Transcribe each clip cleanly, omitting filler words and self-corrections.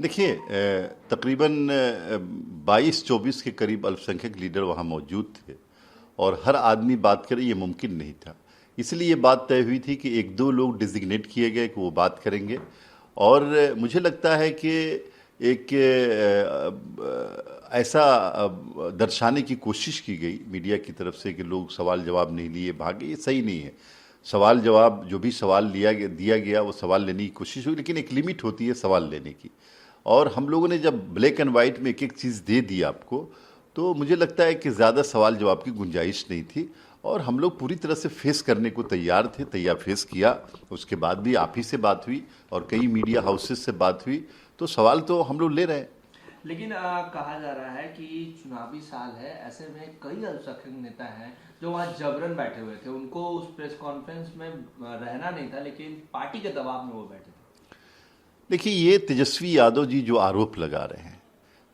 देखिए तकरीबन 22-24 के करीब अल्पसंख्यक लीडर वहाँ मौजूद थे और हर आदमी बात करे ये मुमकिन नहीं था। इसलिए ये बात तय हुई थी कि एक दो लोग डिजिग्नेट किए गए कि वो बात करेंगे और मुझे लगता है कि एक ऐसा दर्शाने की कोशिश की गई मीडिया की तरफ से कि लोग सवाल जवाब नहीं लिए भागे, ये सही नहीं है। सवाल जवाब जो भी सवाल दिया गया वो सवाल लेने की कोशिश हुई, लेकिन एक लिमिट होती है सवाल लेने की। और हम लोगों ने जब ब्लैक एंड वाइट में एक एक चीज़ दे दी आपको, तो मुझे लगता है कि ज़्यादा सवाल जवाब की गुंजाइश नहीं थी और हम लोग पूरी तरह से फेस करने को तैयार थे, तैयार फेस किया। उसके बाद भी आप ही से बात हुई और कई मीडिया हाउसेस से बात हुई, तो सवाल तो हम लोग ले रहे हैं। लेकिन कहा जा रहा है कि चुनावी साल है, ऐसे में कई अल्पसंख्यक नेता हैं जो वहाँ जबरन बैठे हुए थे। उनको उस प्रेस कॉन्फ्रेंस में रहना नहीं था, लेकिन पार्टी के दबाव में वो बैठे थे। देखिए, ये तेजस्वी यादव जी जो आरोप लगा रहे हैं,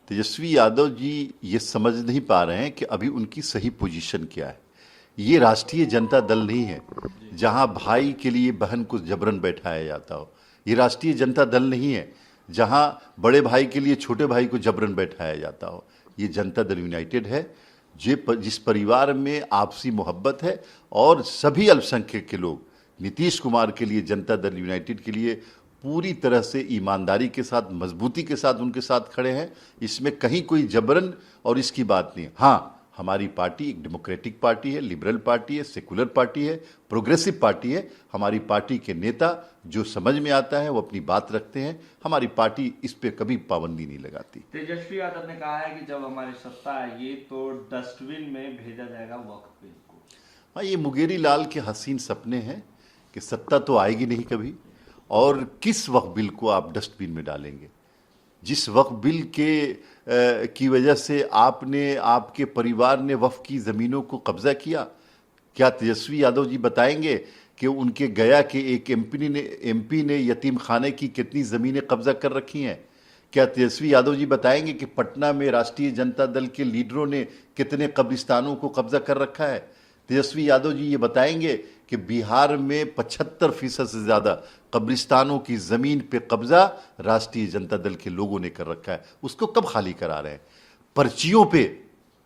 तेजस्वी यादव जी ये समझ नहीं पा रहे हैं कि अभी उनकी सही पोजीशन क्या है। ये राष्ट्रीय जनता दल नहीं है जहां भाई के लिए बहन को जबरन बैठाया जाता हो। ये राष्ट्रीय जनता दल नहीं है जहां बड़े भाई के लिए छोटे भाई को जबरन बैठाया जाता हो। ये जनता दल यूनाइटेड है, जिस परिवार में आपसी मोहब्बत है और सभी अल्पसंख्यक के लोग नीतीश कुमार के लिए, जनता दल यूनाइटेड के लिए पूरी तरह से ईमानदारी के साथ, मजबूती के साथ उनके साथ खड़े हैं। इसमें कहीं कोई जबरन और इसकी बात नहीं। हाँ, हमारी पार्टी एक डेमोक्रेटिक पार्टी है, लिबरल पार्टी है, सेकुलर पार्टी है, प्रोग्रेसिव पार्टी है। हमारी पार्टी के नेता जो समझ में आता है वो अपनी बात रखते हैं। हमारी पार्टी इस पे कभी पाबंदी नहीं लगाती। तेजस्वी यादव ने कहा है कि जब हमारी सत्ता आएगी तो डस्टबिन में भेजा जाएगा वक्फ बिल को। हाँ, ये मुंगेरी लाल के हसीन सपने हैं कि सत्ता तो आएगी नहीं कभी, और किस वक्फ बिल को आप डस्टबिन में डालेंगे। जिस वक्फ बिल की वजह से आपके परिवार ने वक्फ की ज़मीनों को कब्जा किया, क्या तेजस्वी यादव जी बताएंगे कि उनके गया के एक एमपी ने यतीम खाने की कितनी ज़मीनें कब्जा कर रखी हैं? क्या तेजस्वी यादव जी बताएंगे कि पटना में राष्ट्रीय जनता दल के लीडरों ने कितने कब्रिस्तानों को कब्जा कर रखा है? तेजस्वी यादव जी ये बताएंगे कि बिहार में 75% से ज़्यादा कब्रिस्तानों की ज़मीन पे कब्जा राष्ट्रीय जनता दल के लोगों ने कर रखा है। उसको कब खाली करा रहे हैं? पर्चियों पे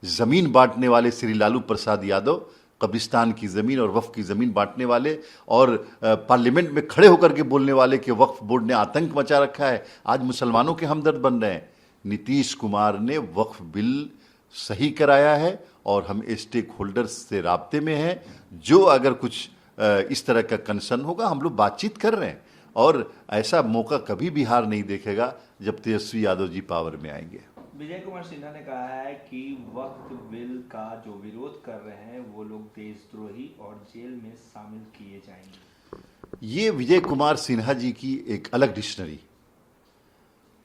ज़मीन बांटने वाले श्री लालू प्रसाद यादव, कब्रिस्तान की ज़मीन और वक्फ की ज़मीन बांटने वाले और पार्लियामेंट में खड़े होकर के बोलने वाले कि वक्फ बोर्ड ने आतंक मचा रखा है, आज मुसलमानों के हमदर्द बन रहे हैं। नीतीश कुमार ने वक्फ बिल सही कराया है और हम स्टेक होल्डर्स से राब्ते में हैं। जो अगर कुछ इस तरह का कंसर्न होगा, हम लोग बातचीत कर रहे हैं और ऐसा मौका कभी बिहार नहीं देखेगा जब तेजस्वी यादव जी पावर में आएंगे। विजय कुमार सिन्हा ने कहा है कि वक्फ बिल का जो विरोध कर रहे हैं वो लोग देशद्रोही और जेल में शामिल किए जाएंगे। ये विजय कुमार सिन्हा जी की एक अलग डिक्शनरी।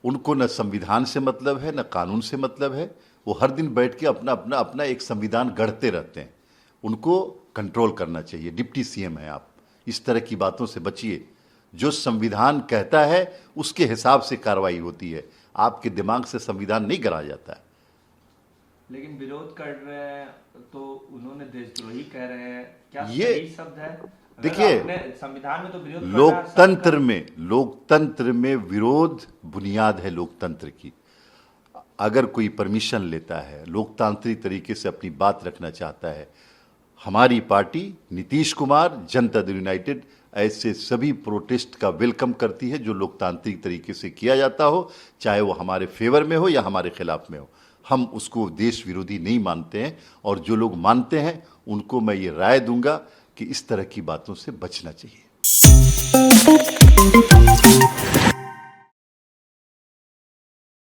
उनको न संविधान से मतलब है, न कानून से मतलब है। वो हर दिन बैठ के अपना एक संविधान गढ़ते रहते हैं। उनको कंट्रोल करना चाहिए। डिप्टी सीएम है आप, इस तरह की बातों से बचिए। जो संविधान कहता है उसके हिसाब से कार्रवाई होती है। आपके दिमाग से संविधान नहीं गढ़ा जाता है। लेकिन विरोध कर रहे हैं तो उन्होंने देशद्रोही कह रहे हैं, क्या ये सही शब्द है? देखिए, संविधान में तो विरोध लोकतंत्र में विरोध बुनियाद है लोकतंत्र की। अगर कोई परमिशन लेता है, लोकतांत्रिक तरीके से अपनी बात रखना चाहता है, हमारी पार्टी नीतीश कुमार, जनता दल यूनाइटेड ऐसे सभी प्रोटेस्ट का वेलकम करती है जो लोकतांत्रिक तरीके से किया जाता हो, चाहे वो हमारे फेवर में हो या हमारे खिलाफ में हो। हम उसको देश विरोधी नहीं मानते हैं और जो लोग मानते हैं उनको मैं ये राय दूंगा कि इस तरह की बातों से बचना चाहिए।